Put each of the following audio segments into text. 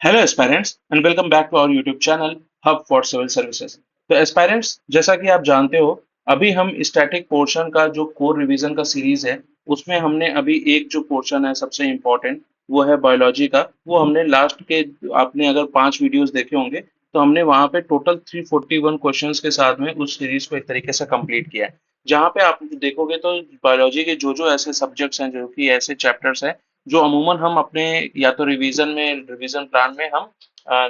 Hello aspirants and welcome back to our YouTube channel hub for civil services. तो aspirants, जैसा कि आप जानते हो, अभी हम स्टैटिक पोर्शन का जो कोर रिवीजन का सीरीज है उसमें हमने अभी एक जो पोर्शन है सबसे इम्पोर्टेंट, वो है बायोलॉजी का। वो हमने लास्ट के, आपने अगर 5 वीडियोस देखे होंगे तो हमने वहां पे टोटल 341 क्वेश्चंस के साथ में उस सीरीज को एक तरीके से कंप्लीट किया है। जहाँ पे आप देखोगे तो बायोलॉजी के जो जो ऐसे सब्जेक्ट्स हैं, जो कि ऐसे चैप्टर्स हैं जो अमूमन हम अपने या तो रिवीजन प्लान में हम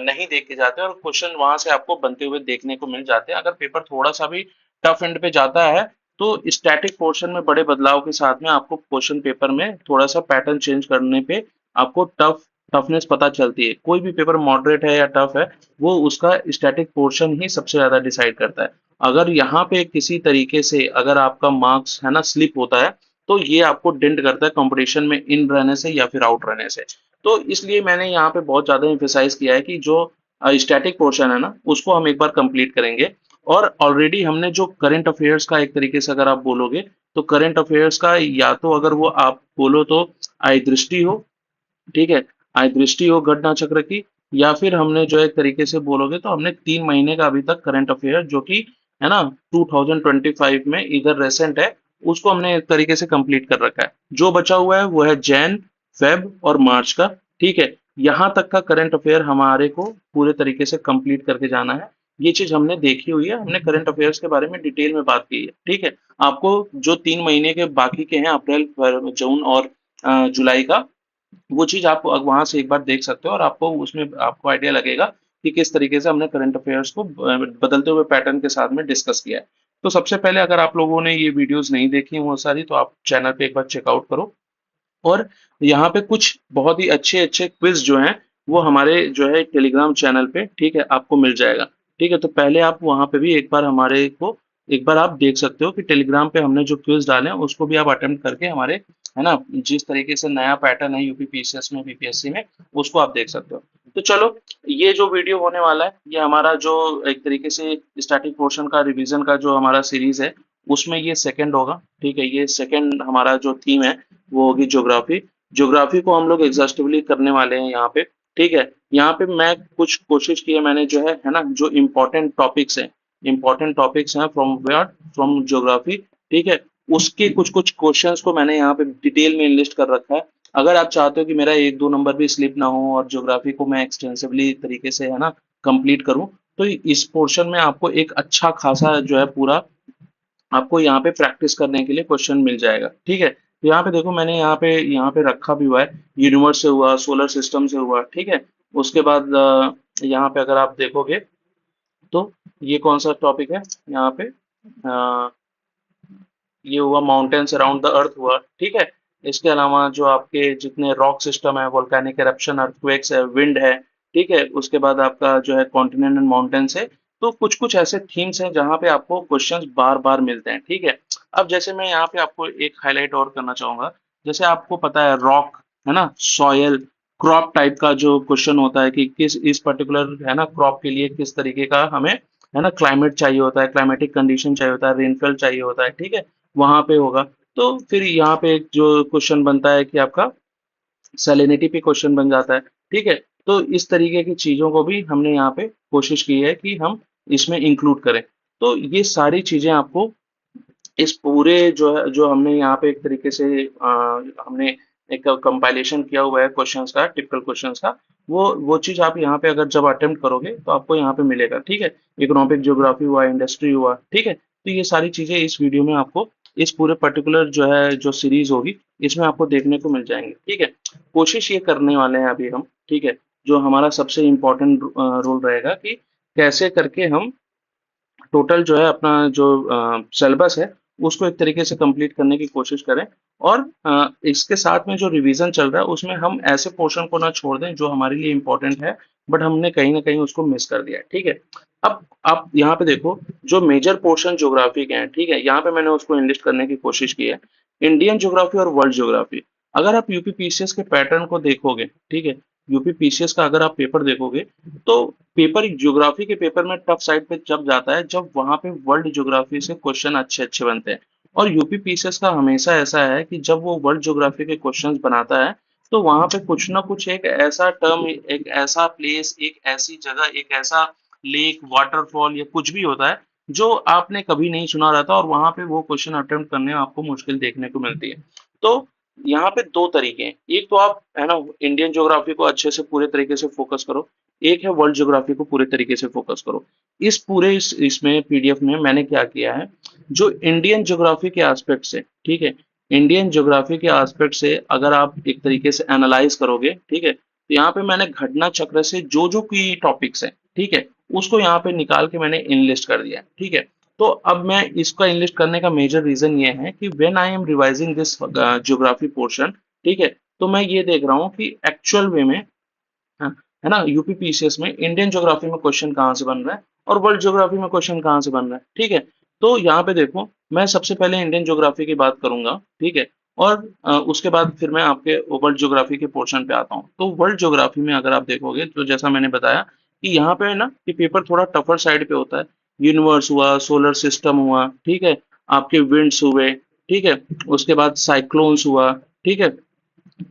नहीं देख के जाते, और क्वेश्चन वहां से आपको बनते हुए देखने को मिल जाते हैं। अगर पेपर थोड़ा सा भी टफ एंड पे जाता है तो स्टैटिक पोर्शन में बड़े बदलाव के साथ में आपको क्वेश्चन पेपर में थोड़ा सा पैटर्न चेंज करने पे आपको टफनेस पता चलती है। कोई भी पेपर मॉडरेट है या टफ है, वो उसका स्टैटिक पोर्शन ही सबसे ज्यादा डिसाइड करता है। अगर यहाँ पे किसी तरीके से अगर आपका मार्क्स है ना स्लिप होता है, तो ये आपको डेंट करता है कंपटीशन में इन रहने से या फिर आउट रहने से। तो इसलिए मैंने यहाँ पे बहुत ज्यादा एम्फेसाइज किया है कि जो स्टैटिक पोर्शन है ना उसको हम एक बार कंप्लीट करेंगे। और ऑलरेडी हमने जो करंट अफेयर्स का, एक तरीके से अगर आप बोलोगे तो करंट अफेयर्स का, या तो अगर वो आप बोलो तो आई दृष्टि हो, ठीक है, आज दृष्टि हो घटना चक्र की, या फिर हमने जो एक तरीके से बोलोगे तो हमने 3 महीने का अभी तक करंट अफेयर जो कि है ना 2025 में इधर रेसेंट है, उसको हमने एक तरीके से कंप्लीट कर रखा है। जो बचा हुआ है वो है जैन, फेब और मार्च का। ठीक है, यहाँ तक का करंट अफेयर हमारे को पूरे तरीके से कंप्लीट करके जाना है। ये चीज हमने देखी हुई है, हमने करंट अफेयर्स के बारे में डिटेल में बात की है। ठीक है, आपको जो 3 महीने के बाकी के हैं, अप्रैल, जून और जुलाई का, वो चीज आप वहां से एक बार देख सकते हो और आपको उसमें आपको आइडिया लगेगा कि किस तरीके से हमने करंट अफेयर्स को बदलते हुए पैटर्न के साथ में डिस्कस किया है। तो सबसे पहले, अगर आप लोगों ने ये वीडियोस नहीं देखी हैं बहुत सारी, तो आप चैनल पे एक बार चेकआउट करो। और यहाँ पे कुछ बहुत ही अच्छे अच्छे क्विज जो हैं वो हमारे जो है टेलीग्राम चैनल पे, ठीक है, आपको मिल जाएगा। ठीक है, तो पहले आप वहाँ पे भी एक बार हमारे को एक बार आप देख सकते हो कि टेलीग्राम पे हमने जो क्विज डाले हैं उसको भी आप अटेम्प्ट करके हमारे, है ना, जिस तरीके से नया पैटर्न है यूपी पीसीएस में, बीपीएससी में, उसको आप देख सकते हो। तो चलो, ये जो वीडियो होने वाला है ये हमारा जो एक तरीके से स्टैटिक पोर्शन का रिवीजन का जो हमारा सीरीज है उसमें ये सेकंड होगा। ठीक है, ये सेकंड हमारा जो थीम है वो होगी ज्योग्राफी। ज्योग्राफी को हम लोग एग्जॉस्टिवली करने वाले हैं यहाँ पे। ठीक है, यहाँ पे मैं कुछ कोशिश की है मैंने, जो है ना, जो इम्पोर्टेंट टॉपिक्स हैं फ्रॉम वेयर, फ्रॉम ज्योग्राफी। ठीक है, उसके कुछ कुछ क्वेश्चंस को मैंने यहाँ पे डिटेल में लिस्ट कर रखा है। अगर आप चाहते हो कि मेरा 1-2 नंबर भी स्लिप ना हो और ज्योग्राफी को मैं एक्सटेंसिवली तरीके से, है ना, कंप्लीट करूं, तो इस पोर्शन में आपको एक अच्छा खासा जो है पूरा आपको यहाँ पे प्रैक्टिस करने के लिए क्वेश्चन मिल जाएगा। ठीक है, तो यहाँ पे देखो, मैंने यहाँ पे रखा भी हुआ है, यूनिवर्स से हुआ, सोलर सिस्टम से हुआ। ठीक है, उसके बाद यहाँ पे अगर आप देखोगे तो ये कौन सा टॉपिक है यहाँ पे, ये हुआ माउंटेन्स अराउंड द अर्थ हुआ। ठीक है, इसके अलावा जो आपके जितने रॉक सिस्टम है, वोल्केनिक एरप्शन, अर्थक्वेक्स है, विंड है। ठीक है, उसके बाद आपका जो है कॉन्टिनेंट एंड माउंटेन्स है। तो कुछ कुछ ऐसे थीम्स हैं जहाँ पे आपको क्वेश्चंस बार बार मिलते हैं। ठीक है, अब जैसे मैं यहाँ पे आपको एक हाईलाइट और करना चाहूंगा। जैसे आपको पता है रॉक, है ना, सॉयल, क्रॉप टाइप का जो क्वेश्चन होता है कि किस इस पर्टिकुलर, है ना, क्रॉप के लिए किस तरीके का हमें, है ना, क्लाइमेट चाहिए होता है, क्लाइमेटिक कंडीशन चाहिए होता है, रेनफॉल चाहिए होता है। ठीक है, वहां पे होगा। तो फिर यहाँ पे एक जो क्वेश्चन बनता है कि आपका सैलिनिटी पे क्वेश्चन बन जाता है। ठीक है, तो इस तरीके की चीजों को भी हमने यहाँ पे कोशिश की है कि हम इसमें इंक्लूड करें। तो ये सारी चीजें आपको इस पूरे जो है, जो हमने यहाँ पे एक तरीके से हमने एक कंपाइलेशन किया हुआ है क्वेश्चंस का, टिपिकल क्वेश्चंस का, वो चीज आप यहाँ पे अगर जब अटेम्प्ट करोगे तो आपको यहाँ पे मिलेगा। ठीक है, इकोनॉमिक ज्योग्राफी हुआ, इंडस्ट्री हुआ। ठीक है, तो ये सारी चीजें इस वीडियो में आपको, इस पूरे पर्टिकुलर जो है जो सीरीज होगी, इसमें आपको देखने को मिल जाएंगे। ठीक है, कोशिश ये करने वाले हैं अभी हम। ठीक है, जो हमारा सबसे इम्पोर्टेंट रोल रहेगा कि कैसे करके हम टोटल जो है अपना जो सिलेबस है उसको एक तरीके से कंप्लीट करने की कोशिश करें। और इसके साथ में जो रिवीजन चल रहा है उसमें हम ऐसे पोर्शन को ना छोड़ दें जो हमारे लिए इम्पोर्टेंट है, बट हमने कहीं ना कहीं उसको मिस कर दिया है। ठीक है, अब आप यहाँ पे देखो, जो मेजर पोर्शन ज्योग्राफी के हैं, ठीक है, यहाँ पे मैंने उसको इनलिस्ट करने की कोशिश की है। इंडियन ज्योग्राफी और वर्ल्ड ज्योग्राफी। अगर आप यूपी पीसीएस के पैटर्न को देखोगे, ठीक है, यूपी पीसीएस का अगर आप पेपर देखोगे, तो पेपर ज्योग्राफी के पेपर में टफ साइड पे जब जाता है जब वहां पे वर्ल्ड ज्योग्राफी से क्वेश्चन अच्छे अच्छे बनते हैं। और यूपी पीसीएस का हमेशा ऐसा है कि जब वो वर्ल्ड ज्योग्राफी के क्वेश्चंस बनाता है तो वहां पे कुछ ना कुछ एक ऐसा टर्म, एक ऐसा प्लेस, एक ऐसी जगह, एक ऐसा लेक, वाटरफॉल या कुछ भी होता है जो आपने कभी नहीं सुना रहता, और वहां पे वो क्वेश्चन अटेम्प्ट करने में आपको मुश्किल देखने को मिलती है। तो यहाँ पे दो तरीके हैं, एक तो आप है ना इंडियन ज्योग्राफी को अच्छे से पूरे तरीके से फोकस करो, एक है वर्ल्ड ज्योग्राफी को पूरे तरीके से फोकस करो। इस पूरे इसमें पीडीएफ में मैंने क्या किया है, जो इंडियन ज्योग्राफी के एस्पेक्ट से, ठीक है, इंडियन ज्योग्राफी के एस्पेक्ट से अगर आप एक तरीके से एनालाइज करोगे, ठीक है, तो यहाँ पे मैंने घटना चक्र से जो जो की टॉपिक्स है, ठीक है, उसको यहाँ पे निकाल के मैंने इनलिस्ट कर दिया है, ठीक है। तो अब मैं इसका इनलिस्ट करने का मेजर रीजन ये है कि when I am revising this geography portion, ठीक है, तो मैं ये देख रहा हूँ कि एक्चुअल वे में, हाँ, है ना, यूपी पीसीएस में इंडियन ज्योग्राफी में क्वेश्चन कहाँ से बन रहा है और वर्ल्ड ज्योग्राफी में क्वेश्चन कहाँ से बन रहा है, ठीक है। तो यहाँ पे देखो, मैं सबसे पहले इंडियन ज्योग्राफी की बात करूंगा, ठीक है, और उसके बाद फिर मैं आपके वर्ल्ड ज्योग्राफी के पोर्शन पे आता हूँ। तो वर्ल्ड ज्योग्राफी में अगर आप देखोगे तो जैसा मैंने बताया कि यहाँ पे है ना कि पेपर थोड़ा टफर साइड पे होता है। यूनिवर्स हुआ, सोलर सिस्टम हुआ, ठीक है, आपके विंड्स हुए, ठीक है, उसके बाद साइक्लोन्स हुआ, ठीक है,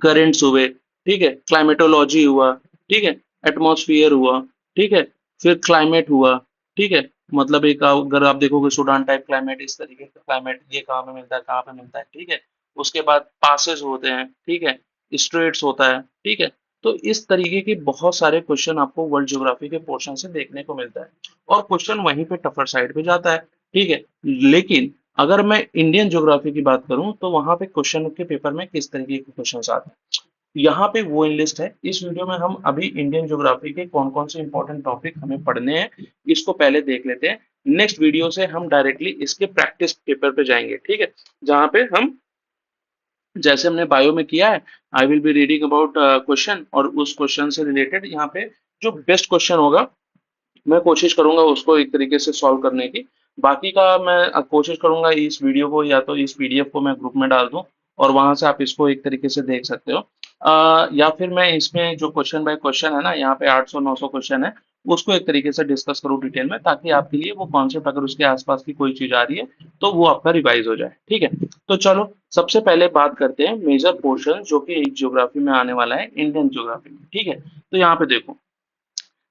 करेंट्स हुए, ठीक है, क्लाइमेटोलॉजी हुआ, ठीक है, एटमॉस्फेयर हुआ, ठीक है, फिर क्लाइमेट हुआ, ठीक है, मतलब एक अगर आप देखोगे सूडान टाइप क्लाइमेट, इस तरीके का क्लाइमेट ये कहाँ पे मिलता है, कहाँ पे मिलता है, ठीक है। उसके बाद पासेस होते हैं, ठीक है, स्ट्रेट्स होता है, ठीक है। तो इस तरीके के बहुत सारे क्वेश्चन आपको वर्ल्ड ज्योग्राफी के पोर्शन से देखने को मिलता है, और क्वेश्चन वहीं पे टफर साइड पे जाता है, ठीक है। लेकिन अगर मैं इंडियन ज्योग्राफी की बात करूं तो वहां पे क्वेश्चन के पेपर में किस तरीके के क्वेश्चन आते हैं, यहाँ पे वो लिस्ट है। इस वीडियो में हम अभी इंडियन ज्योग्राफी के कौन कौन से इंपॉर्टेंट टॉपिक हमें पढ़ने हैं, इसको पहले देख लेते हैं। नेक्स्ट वीडियो से हम डायरेक्टली इसके प्रैक्टिस पेपर पे जाएंगे, ठीक है, जहाँ पे हम जैसे हमने बायो में किया है, I will be reading about question, और उस क्वेश्चन से रिलेटेड यहाँ पे जो बेस्ट क्वेश्चन होगा मैं कोशिश करूंगा उसको एक तरीके से सॉल्व करने की। बाकी का मैं कोशिश करूंगा इस वीडियो को या तो इस पीडीएफ को मैं ग्रुप में डाल दूं, और वहां से आप इसको एक तरीके से देख सकते हो। या फिर मैं इसमें जो क्वेश्चन बाय क्वेश्चन है ना, यहाँ पे 800-900 क्वेश्चन है, उसको एक तरीके से डिस्कस करूँ डिटेल में, ताकि आपके लिए वो कॉन्सेप्ट अगर उसके आसपास की कोई चीज आ रही है तो वो आपका रिवाइज हो जाए, ठीक है। तो चलो सबसे पहले बात करते हैं मेजर पोर्शन जो कि एक ज्योग्राफी में आने वाला है, इंडियन ज्योग्राफी में, ठीक है। तो यहाँ पे देखो,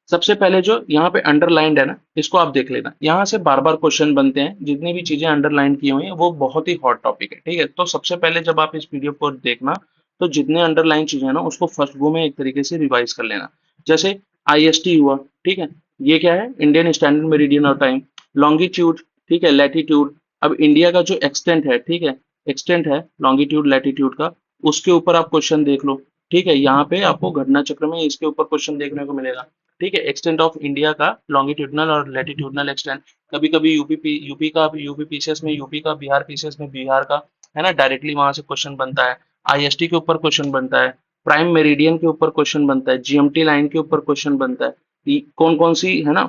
सबसे पहले जो यहाँ पे अंडरलाइंड है ना, इसको आप देख लेना, यहाँ से बार बार क्वेश्चन बनते हैं, जितनी भी चीजें अंडरलाइन की हुई हैं वो बहुत ही हॉट टॉपिक है, ठीक है। तो सबसे पहले जब आप इस पीडीएफ को देखना, तो जितने अंडरलाइन चीजें हैं ना उसको फर्स्ट गो में एक तरीके से रिवाइज कर लेना। जैसे आईएसटी हुआ, ठीक है, ये क्या है, Indian standard meridian of time. Longitude, ठीक है, लैटिट्यूड, अब इंडिया का जो एक्सटेंट है, ठीक है, एक्सटेंट है लॉन्गिट्यूड लैटिट्यूड का, उसके ऊपर आप क्वेश्चन देख लो, ठीक है। यहाँ पे आपको घटना चक्र में इसके ऊपर क्वेश्चन देखने को मिलेगा, ठीक है, एक्सटेंट ऑफ इंडिया का लॉन्गिट्यूडनल और लैटिट्यूडनल एक्सटेंट। कभी कभी यूपी पीसीएस में यूपी का, बिहार पीसीएस में बिहार का, है ना, डायरेक्टली वहां से क्वेश्चन बनता है। आईएसटी के ऊपर क्वेश्चन बनता है, प्राइम मेरिडियन के ऊपर क्वेश्चन बनता है, जीएमटी लाइन के ऊपर क्वेश्चन बनता है। कौन कौन सी है ना,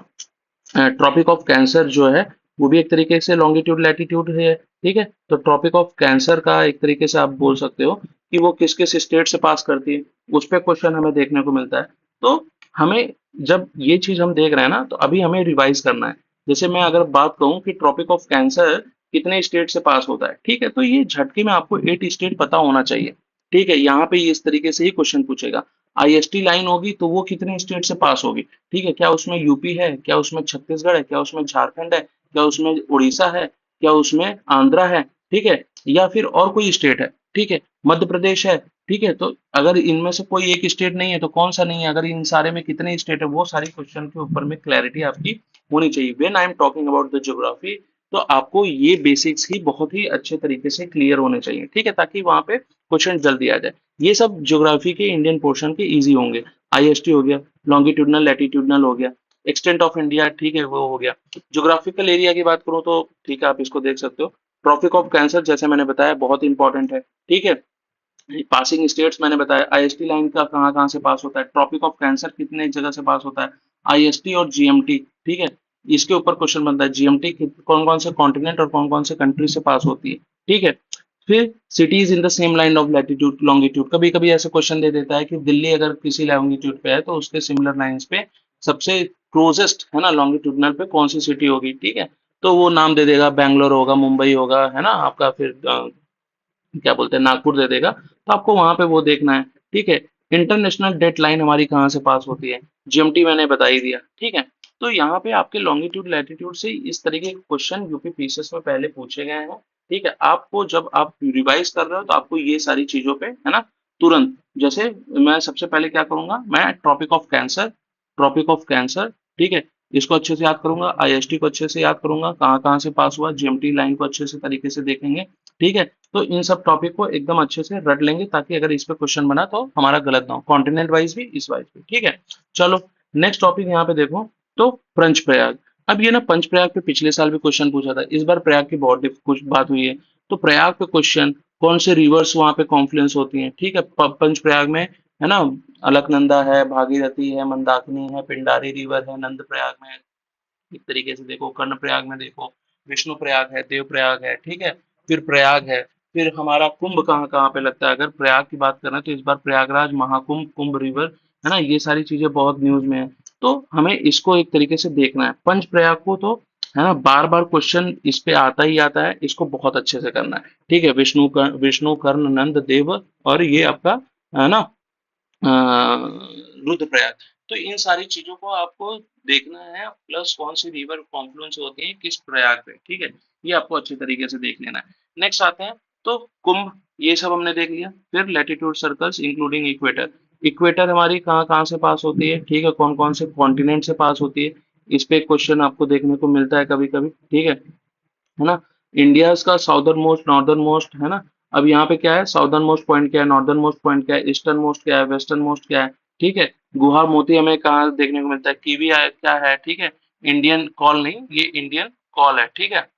ट्रॉपिक ऑफ कैंसर जो है वो भी एक तरीके से लॉन्गिट्यूड लैटिट्यूड है, ठीक है। तो ट्रॉपिक ऑफ कैंसर का एक तरीके से आप बोल सकते हो कि वो किस किस स्टेट से पास करती है, उस पर क्वेश्चन हमें देखने को मिलता है। तो हमें जब ये चीज हम देख रहे हैं ना, तो अभी हमें रिवाइज करना है। जैसे मैं अगर बात कहूँ कि ट्रॉपिक ऑफ कैंसर कितने स्टेट से पास होता है, ठीक है, तो ये झटके में आपको 8 स्टेट पता होना चाहिए, ठीक है। यहाँ पे ये इस तरीके से ही क्वेश्चन पूछेगा। आईएसटी लाइन होगी तो वो कितने स्टेट से पास होगी, ठीक है, क्या उसमें यूपी है, क्या उसमें छत्तीसगढ़ है, क्या उसमें झारखंड है, क्या उसमें उड़ीसा है, क्या उसमें आंध्रा है, ठीक है, या फिर और कोई स्टेट है, ठीक है, मध्य प्रदेश है, ठीक है। तो अगर इनमें से कोई एक स्टेट नहीं है तो कौन सा नहीं है, अगर इन सारे में कितने स्टेट है, वो सारी क्वेश्चन के ऊपर में क्लैरिटी आपकी होनी चाहिए। When I am talking about the geography, तो आपको ये बेसिक्स ही बहुत ही अच्छे तरीके से क्लियर होने चाहिए, ठीक है, ताकि वहां पे क्वेश्चन जल्दी आ जाए। ये सब ज्योग्राफी के इंडियन पोर्शन के इजी होंगे। आईएसटी हो गया, लॉन्गिट्यूडनल लैटिट्यूडनल हो गया, एक्सटेंट ऑफ इंडिया, ठीक है, वो हो गया। ज्योग्राफिकल एरिया की बात करूं तो ठीक है, आप इसको देख सकते हो। ट्रॉपिक ऑफ कैंसर जैसे मैंने बताया बहुत इंपॉर्टेंट है, ठीक है। पासिंग स्टेट्स मैंने बताया, आईएसटी लाइन का कहाँ कहाँ से पास होता है, ट्रॉपिक ऑफ कैंसर कितने जगह से पास होता है, आईएसटी और जीएमटी, ठीक है, इसके ऊपर क्वेश्चन बनता है। जीएमटी कौन कौन से कॉन्टिनेंट और कौन कौन से कंट्री से पास होती है, ठीक है। फिर cities in the same line of latitude longitude, कभी कभी ऐसे क्वेश्चन दे देता है कि दिल्ली अगर किसी लॉन्गिट्यूड पे है तो उसके सिमिलर लाइंस पे सबसे क्लोजेस्ट है ना लॉन्गिट्यूडनल पे कौन सी सिटी होगी, ठीक है। तो वो नाम दे देगा, बैंगलोर होगा, मुंबई होगा, है ना आपका, फिर क्या बोलते हैं, नागपुर दे देगा। तो आपको वहां पे वो देखना है, ठीक है। इंटरनेशनल डेट लाइन हमारी कहाँ से पास होती है, जीएमटी मैंने बता ही दिया, ठीक है। तो यहाँ पे आपके लॉन्गिट्यूड लैटिट्यूड से इस तरीके के क्वेश्चन यूपी पीसीएस में पहले पूछे गए हैं, ठीक है। आपको जब आप रिवाइज कर रहे हो तो आपको ये सारी चीजों पे, है ना, तुरंत, जैसे मैं सबसे पहले क्या करूंगा, मैं ट्रॉपिक ऑफ कैंसर, ठीक है, इसको अच्छे से याद करूंगा, आईएसटी को अच्छे से याद करूंगा, कहाँ कहाँ से पास हुआ, जीएमटी लाइन को अच्छे से तरीके से देखेंगे, ठीक है। तो इन सब टॉपिक को एकदम अच्छे से रट लेंगे ताकि अगर इस पे क्वेश्चन बना तो हमारा गलत ना हो, कॉन्टिनेंट वाइज भी, इस वाइज भी, ठीक है। चलो नेक्स्ट टॉपिक यहाँ पे देखो, तो पंच प्रयाग। अब ये ना पंच प्रयाग पे पिछले साल भी क्वेश्चन पूछा था, इस बार प्रयाग की बहुत कुछ बात हुई है। तो प्रयाग पे क्वेश्चन, कौन से रिवर्स वहां पे कॉन्फ्लुएंस होती हैं, ठीक है, पंच प्रयाग में, है ना, अलकनंदा है, भागीरथी है, मंदाकिनी है, पिंडारी रिवर है, नंद प्रयाग में, एक तरीके से देखो कर्ण प्रयाग में देखो, विष्णु प्रयाग है, देव प्रयाग है, ठीक है, फिर प्रयाग है, फिर हमारा कुंभ कहाँ कहाँ पे लगता है, अगर प्रयाग की बात करें तो इस बार प्रयागराज, महाकुंभ, कुंभ रिवर, है ना, ये सारी चीजें बहुत न्यूज में है। तो हमें इसको एक तरीके से देखना है, पंच प्रयाग को तो, है ना, बार बार क्वेश्चन इस पे आता ही आता है, इसको बहुत अच्छे से करना है, ठीक है। विष्णु कर्ण नंद देव, और ये आपका, है ना, रुद्रप्रयाग। तो इन सारी चीजों को आपको देखना है, प्लस कौन सी रिवर कॉन्फ्लुएंस होती है किस प्रयाग पे, ठीक है, ये आपको अच्छे तरीके से देख लेना है। नेक्स्ट आते हैं, तो कुंभ, ये सब हमने देख लिया। फिर latitude circles including equator, equator हमारी कहाँ कहाँ से पास होती है, ठीक है, कौन कौन से कॉन्टिनेंट से पास होती है, इस पे क्वेश्चन आपको देखने को मिलता है कभी कभी, ठीक है ना। इंडिया का साउदर्न मोस्ट, नॉर्दर्न मोस्ट, है ना। अब यहाँ पे क्या है, साउदर्न मोस्ट पॉइंट क्या है, नॉर्दर्न मोस्ट पॉइंट क्या है, ईस्टर्न मोस्ट क्या है, वेस्टर्न मोस्ट क्या है, ठीक है। गुहा मोती हमें कहाँ देखने को मिलता है, कीवी क्या है, ठीक है। इंडियन कॉल नहीं, ये इंडियन कॉल है, ठीक है।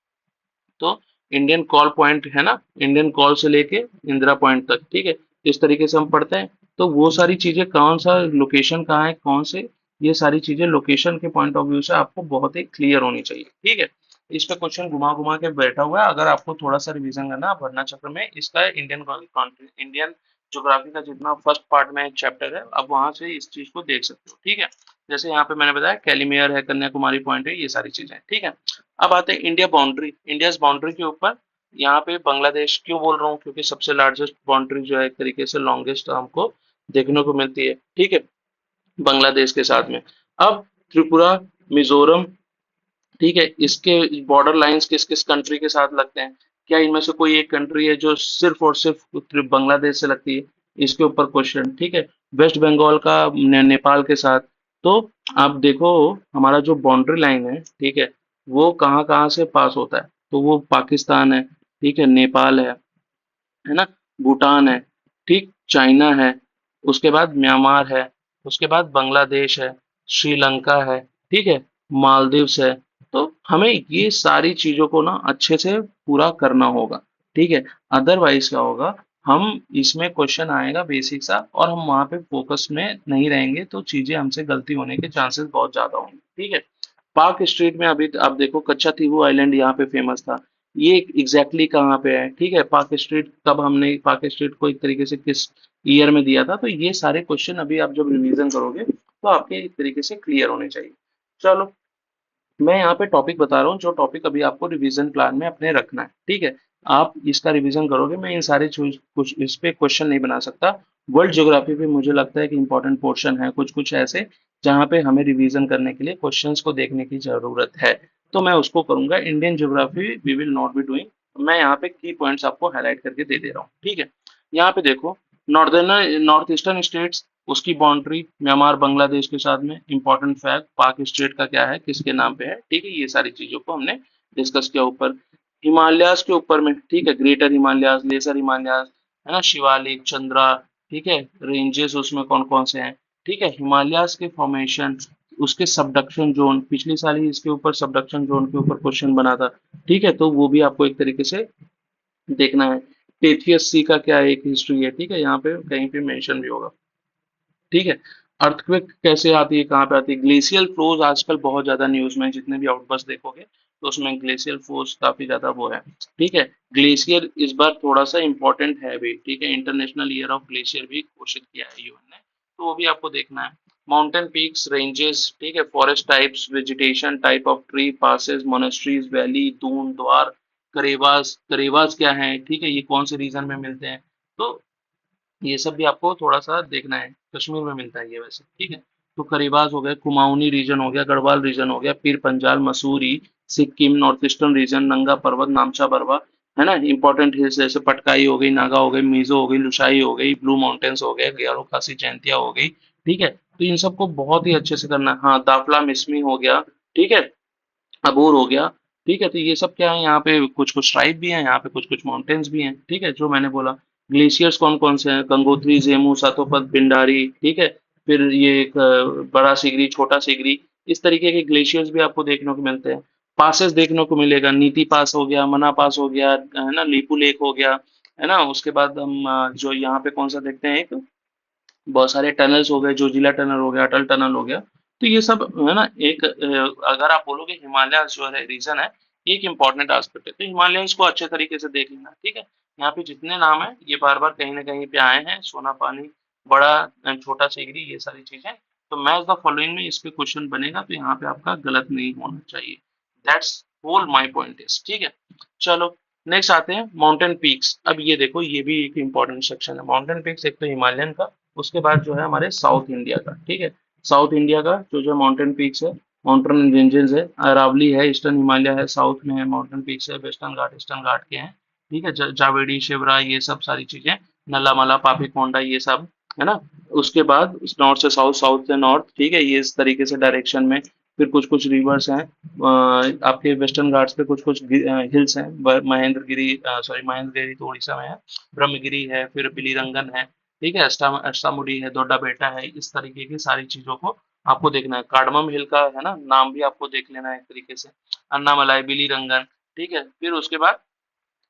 तो इंडियन कॉल पॉइंट, है ना, इंडियन कॉल से लेके इंदिरा पॉइंट तक, ठीक है, इस तरीके से हम पढ़ते हैं। तो वो सारी चीजें, कौन सा लोकेशन कहाँ है, कौन से, ये सारी चीजें लोकेशन के पॉइंट ऑफ व्यू से आपको बहुत ही क्लियर होनी चाहिए, ठीक है। इस पे क्वेश्चन घुमा घुमा के बैठा हुआ है, अगर आपको थोड़ा सा रिवीजन करना वरना चक्र में, इसका इंडियन ज्योग्राफी का जितना फर्स्ट पार्ट में चैप्टर है, अब वहां से इस चीज को देख सकते हो, ठीक है। जैसे यहाँ पे मैंने बताया कैलिमियर है, कन्याकुमारी पॉइंट है, ये सारी चीजें, ठीक है। अब आते हैं इंडिया बाउंड्री, इंडिया बाउंड्री के ऊपर, यहाँ पे बांग्लादेश क्यों बोल रहा हूँ, क्योंकि सबसे लार्जेस्ट बाउंड्री जो है एक तरीके से लॉन्गेस्ट हमको देखने को मिलती है, ठीक है, बांग्लादेश के साथ में। अब त्रिपुरा, मिजोरम, ठीक है, इसके बॉर्डर लाइंस किस किस कंट्री के साथ लगते हैं, क्या इनमें से कोई एक कंट्री है जो सिर्फ और सिर्फ बांग्लादेश से लगती है, इसके ऊपर क्वेश्चन, ठीक है। वेस्ट बंगाल का नेपाल के साथ। तो आप देखो, हमारा जो बाउंड्री लाइन है, ठीक है, वो कहाँ कहाँ से पास होता है, तो वो पाकिस्तान है, ठीक है, नेपाल है ना, भूटान है, ठीक, चाइना है, उसके बाद म्यांमार है, उसके बाद बांग्लादेश है, श्रीलंका है, ठीक है, मालदीव्स है। तो हमें ये सारी चीजों को ना अच्छे से पूरा करना होगा, ठीक है। अदरवाइज क्या होगा, हम इसमें क्वेश्चन आएगा बेसिक सा और हम वहां पे फोकस में नहीं रहेंगे, तो चीजें हमसे गलती होने के चांसेस बहुत ज्यादा होंगे, ठीक है। पार्क स्ट्रीट में अभी आप देखो, कच्चा थीवू आइलैंड यहाँ पे फेमस था, ये एग्जैक्टली कहाँ पे है, ठीक है। पार्क स्ट्रीट कब, हमने पार्क स्ट्रीट को एक तरीके से किस ईयर में दिया था, तो ये सारे क्वेश्चन अभी आप जब रिवीजन करोगे तो आपके एक तरीके से क्लियर होने चाहिए। चलो, मैं यहाँ पे टॉपिक बता रहा हूँ, जो टॉपिक अभी आपको रिवीजन प्लान में अपने रखना है, ठीक है। आप इसका रिवीजन करोगे, मैं इन सारे कुछ इस पे क्वेश्चन नहीं बना सकता। वर्ल्ड ज्योग्राफी पे मुझे लगता है कि इंपॉर्टेंट पोर्शन है कुछ कुछ ऐसे, जहाँ पे हमें रिवीजन करने के लिए क्वेश्चंस को देखने की जरूरत है, तो मैं उसको करूंगा। Indian geography we will not be doing, मैं यहाँ पे की पॉइंट्स आपको हाईलाइट करके दे रहा हूँ, ठीक है। यहाँ पे देखो, नॉर्थ ईस्टर्न स्टेट्स, उसकी बाउंड्री म्यांमार बांग्लादेश के साथ में, इंपॉर्टेंट फैक्ट, पाक स्टेट का क्या है, किसके नाम पे है, ठीक है, ये सारी चीजों को हमने डिस्कस किया। ऊपर हिमालयाज के ऊपर में, ठीक है, ग्रेटर हिमालयाज, लेसर हिमालयाज, है ना, शिवालिक, चंद्रा, ठीक है, रेंजेस उसमें कौन कौन से हैं, ठीक है, हिमालयाज के फॉर्मेशन, उसके सबडक्शन जोन, पिछले साल ही इसके ऊपर सबडक्शन जोन के ऊपर क्वेश्चन बना था, ठीक है, तो वो भी आपको एक तरीके से देखना है। टेथियस सी का क्या एक हिस्ट्री है, ठीक है, यहाँ पे कहीं पे मेंशन भी होगा, ठीक है। अर्थक्वेक कैसे आती है, कहाँ पे आती है, ग्लेशियल फ्लोज आजकल बहुत ज्यादा न्यूज में है, जितने भी आउटबर्स्ट देखोगे तो उसमें ग्लेशियल फ्लोज काफी ज्यादा वो है, ठीक है। ग्लेशियर इस बार थोड़ा सा इंपॉर्टेंट है भी, ठीक है, इंटरनेशनल ईयर ऑफ ग्लेशियर भी घोषित किया है यूएन ने, तो वो भी आपको देखना है। माउंटेन पीक्स, रेंजेस, ठीक है, forest types, vegetation, type of tree, passes, monasteries, valley, Doon, द्वार, करेवास, करेवास क्या है, ठीक है, ये कौन से रीजन में मिलते हैं, तो ये सब भी आपको थोड़ा-सा देखना है, कश्मीर में मिलता है ये वैसे, ठीक है? तो करीबाज हो गए, कुमाऊनी रीजन हो गया, गढ़वाल रीजन हो गया, Pir Panjal, Mussoorie, Sikkim, north eastern region, नंगा पर्वत, नामचा बरवा, है ना? इंपॉर्टेंट हिल्स जैसे पटकाई हो गई, नागा हो गई, मिज़ो हो गई, लुसाई हो गई, ब्लू माउंटेन्स हो गए, ग्यारो खासी जयंतिया हो गई, ठीक है? तो इन सबको बहुत ही अच्छे से करना है। हाँ, दाफला मिसमी हो गया, ठीक है? अबोर हो गया, ठीक है? तो ये सब क्या है, यहाँ पे कुछ-कुछ ट्राइब भी हैं, यहाँ पे कुछ-कुछ माउंटेन्स भी हैं, ठीक है? जो मैंने बोला। ग्लेशियर्स कौन-कौन से हैं? गंगोत्री, जेमू, सातोपत, पिंडारी, ठीक है? फिर ये एक बड़ा सीगरी, छोटा सीगरी, इस तरीके के ग्लेशियर्स भी आपको देखने को मिलते हैं। पासेस देखने को मिलेगा, नीति पास हो गया, मना पास हो गया, है ना? लीपू लेक हो गया, है ना? उसके बाद हम जो यहाँ पे कौन सा देखते हैं, एक बहुत सारे टनल्स हो गए, जोजिला टनल हो गया, अटल टनल हो गया। तो ये सब है ना, एक अगर आप बोलोगे हिमालय जो है रीजन है, ये एक इम्पॉर्टेंट एस्पेक्ट है, तो हिमालयंस को अच्छे तरीके से देख लेना, ठीक है? यहाँ पे जितने नाम है ये बार बार कहीं ना कहीं पे आए हैं, सोना पानी, बड़ा छोटा सीगरी, ये सारी चीजें। तो मैच द फॉलोइंग में इस पे क्वेश्चन बनेगा, तो यहाँ पे आपका गलत नहीं होना चाहिए। That's whole my point is, ठीक है? चलो, नेक्स्ट आते हैं माउंटेन पीक्स। अब ये देखो, ये भी एक इम्पॉर्टेंट सेक्शन है। माउंटेन पीक्स एक तो हिमालयन का, उसके बाद जो है हमारे साउथ इंडिया का, ठीक है? साउथ इंडिया का जो जो माउंटेन पीक्स है, माउंटेन रेंजेस है, अरावली है, ईस्टर्न हिमालय है, साउथ में है, माउंटेन पीक्स है, वेस्टर्न घाट ईस्टर्न घाट के हैं, ठीक है? जावेडी, शिवरा, ये सब सारी चीजें, नल्लामला, पापी कोंडा, ये सब, है ना? उसके बाद नॉर्थ से साउथ, साउथ से नॉर्थ, ठीक है? ये इस तरीके से डायरेक्शन में। फिर कुछ कुछ रिवर्स हैं, आपके वेस्टर्न घाट्स पे कुछ कुछ हिल्स हैं, महेंद्रगिरी, सॉरी महेंद्रगिरी तो उड़ीसा में है, ब्रह्मगिरी है, फिर बिलीरंगन है, ठीक है? अष्टामुडी है, दोड्डा बेटा है, इस तरीके की सारी चीजों को आपको देखना है। कार्डमम हिल का है ना नाम भी आपको देख लेना है एक तरीके से, अन्नामलाई, बिलीरंगन, ठीक है? फिर उसके बाद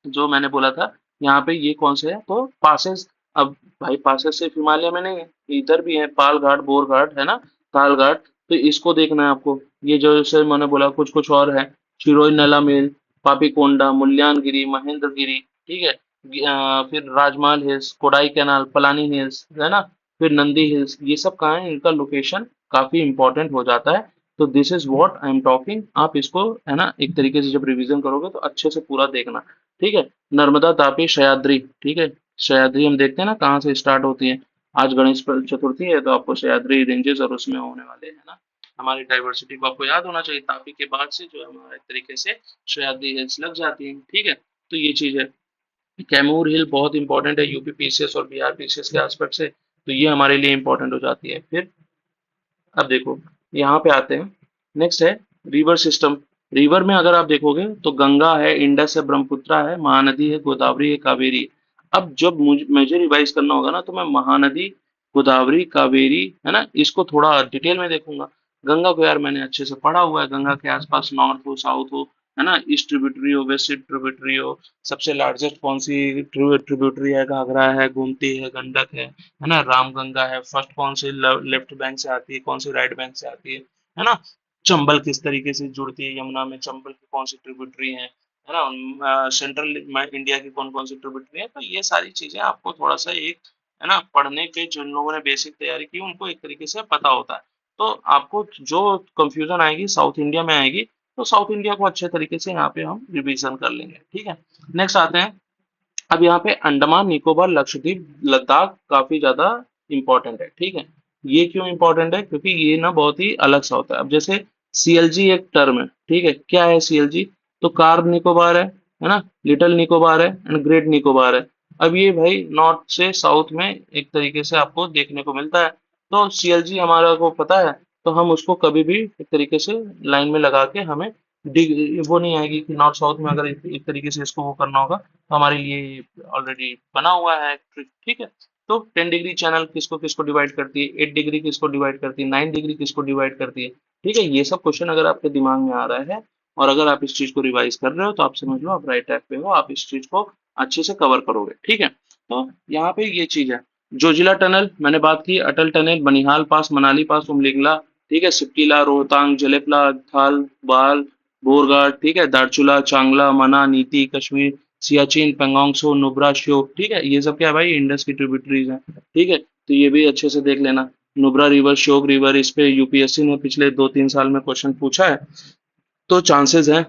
जो मैंने बोला था, यहाँ पे ये कौन से है, तो पासेस। अब भाई पासेस सिर्फ हिमालय में नहीं है, इधर भी है, पाल घाट, बोर घाट, है ना, ताल घाट। तो इसको देखना है आपको। ये जो जैसे मैंने बोला, कुछ कुछ और है, शिरोई नला मेल, पापीकोंडा, मुल्यानगिरी, महेंद्रगिरी, ठीक है? फिर Rajmahal hills, Kodai canal, Palani hills, है ना? फिर नंदी हिल्स, ये सब कहाँ है, इनका लोकेशन काफी इंपॉर्टेंट हो जाता है। तो this is what I am talking. आप इसको, है ना, एक तरीके से जब रिवीजन करोगे तो अच्छे से पूरा देखना, ठीक है? नर्मदा, तापी, सह्याद्री, ठीक है? सह्याद्री हम देखते हैं ना कहाँ से स्टार्ट होती है। आज गणेश चतुर्थी है, तो आपको सह्याद्री रेंजेस और उसमें होने वाले हैं ना, हमारी डाइवर्सिटी को आपको याद होना चाहिए। तापी के बाद से जो है हमारा एक तरीके से सह्याद्री हिल्स लग जाती है, ठीक है? तो ये चीज है। कैमूर हिल बहुत इंपॉर्टेंट है यूपी पीसीएस और बिहार पीसीएस के एस्पेक्ट से, तो ये हमारे लिए इंपॉर्टेंट हो जाती है। फिर अब देखो, यहाँ पे आते हैं, नेक्स्ट है रिवर सिस्टम। रिवर में अगर आप देखोगे तो गंगा है, इंडस है, ब्रह्मपुत्र है, महानदी है, गोदावरी है, कावेरी है। अब जब मुझे रिवाइज करना होगा ना, तो मैं महानदी, गोदावरी, कावेरी, है ना, इसको थोड़ा डिटेल में देखूंगा। गंगा को यार मैंने अच्छे से पढ़ा हुआ है, गंगा के आसपास नॉर्थ हो, साउथ हो, है ना, ईस्ट ट्रिब्यूटरी हो, वेस्ट ट्रिब्यूटरी हो, सबसे लार्जेस्ट कौन सी ट्रिब्यूटरी है, घाघरा है, गोमती है, गंडक है ना, रामगंगा है, फर्स्ट कौन सी लेफ्ट बैंक से आती है, कौन सी राइट बैंक से आती है ना? चंबल किस तरीके से जुड़ती है यमुना में, चंबल की कौन सी ट्रिब्यूटरी है ना? सेंट्रल इंडिया की कौन कौन सी ट्रिब्यूटरी है। तो ये सारी चीजें आपको थोड़ा सा एक, है ना, पढ़ने के जिन लोगों ने बेसिक तैयारी की उनको एक तरीके से पता होता है। तो आपको जो कंफ्यूजन आएगी साउथ इंडिया में आएगी, तो साउथ इंडिया को अच्छे तरीके से यहाँ पे हम रिवीजन कर लेंगे, ठीक है? नेक्स्ट आते हैं। अब यहाँ पे अंडमान निकोबार, लक्षद्वीप, लद्दाख काफी ज्यादा इंपॉर्टेंट है, ठीक है? ये क्यों इंपॉर्टेंट है, क्योंकि ये ना बहुत ही अलग सा होता है। अब जैसे सीएलजी एक टर्म है, ठीक है? क्या है सीएलजी? तो कार निकोबार है ना, लिटिल निकोबार है एंड ग्रेट निकोबार है। अब ये भाई नॉर्थ से साउथ में एक तरीके से आपको देखने को मिलता है। तो सीएलजी हमारा को पता है, तो हम उसको कभी भी एक तरीके से लाइन में लगा के हमें वो नहीं आएगी कि नॉर्थ साउथ में अगर एक तरीके से इसको वो करना होगा, तो हमारे लिए ऑलरेडी बना हुआ है ट्रिक, ठीक है? तो 10 डिग्री चैनल किसको किसको डिवाइड करती है, 8 डिग्री किसको डिवाइड करती है, 9 डिग्री किसको डिवाइड करती है, ठीक है? ये सब क्वेश्चन अगर आपके दिमाग में आ रहा है और अगर आप इस चीज को रिवाइज कर रहे हो, तो आप समझ लो आप राइट ट्रैक पे हो, आप इस चीज को अच्छे से कवर करोगे, ठीक है? तो यहाँ पे ये चीज है। जोजिला टनल मैंने बात की, अटल टनल, बनिहाल पास, मनाली पास, उमलिंगला, ठीक है, सिप्टीला, रोहतांग, जलेपला, थाल, बाल, बोरघाट, ठीक है, दारचूला, चांगला, मना, नीति, कश्मीर, सियाचिन, पेंगोंग सो, नुब्रा, श्योक, ठीक है? ये सब क्या है भाई, इंडस की ट्रिब्यूटरीज हैं, ठीक है? तो ये भी अच्छे से देख लेना। नुब्रा रिवर, श्योक रिवर, इस पे यूपीएससी ने पिछले 2-3 साल में क्वेश्चन पूछा है। तो चांसेस हैं,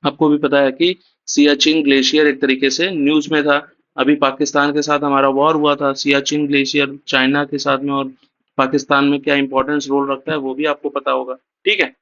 आपको भी पता है कि सियाचिन ग्लेशियर एक तरीके से न्यूज में था, अभी पाकिस्तान के साथ हमारा वॉर हुआ था, सियाचिन ग्लेशियर चाइना के साथ में, और पाकिस्तान में क्या इंपॉर्टेंस रोल रखता है वो भी आपको पता होगा। ठीक है,